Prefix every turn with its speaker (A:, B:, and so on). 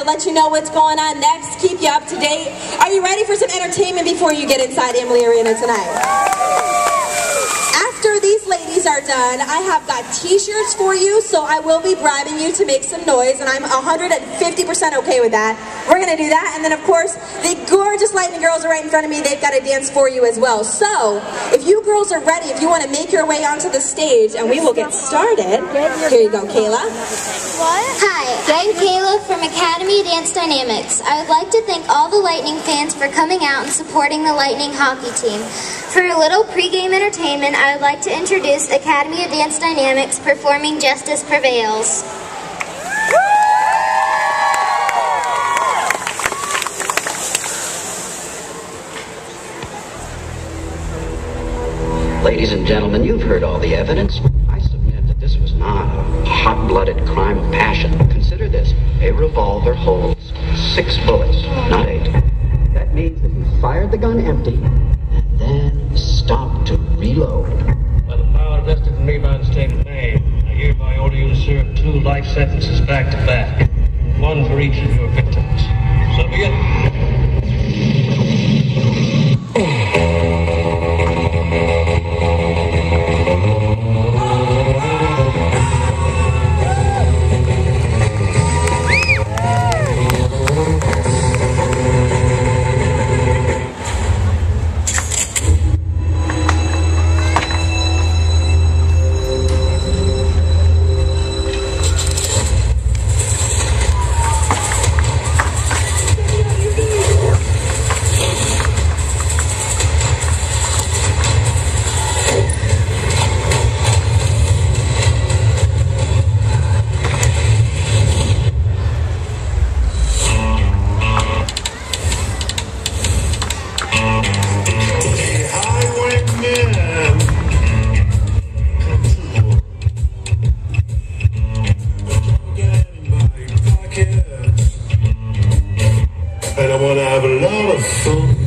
A: to let you know what's going on next, keep you up to date. Are you ready for some entertainment before you get inside Amalie Arena tonight? After these ladies are done, I have got t-shirts for you, so I will be bribing you to make some noise, and I'm 150% okay with that. We're going to do that, and then of course, the gorgeous Lightning Girls are right in front of me. They've got a dance for you as well. So, if you girls are ready, if you want to make your way onto the stage, and we will get started. Here you go, Kayla.
B: What? Hi, I'm Kayla from Academy of Dance Dynamics. I would like to thank all the Lightning fans for coming out and supporting the Lightning hockey team. For a little pregame entertainment, I would like to introduce Academy of Dance Dynamics performing Justice Prevails.
C: Ladies and gentlemen, you've heard all the evidence. I submit that this was not a hot-blooded crime of passion. Consider this. A revolver holds 6 bullets, not 8. That means that you fired the gun empty and then stopped to reload.
D: By the power vested in me by the state of Maine, I hereby order you to serve 2 life sentences back to back. 1 for each of your victims. So begin.
E: And I wanna have a lot of fun.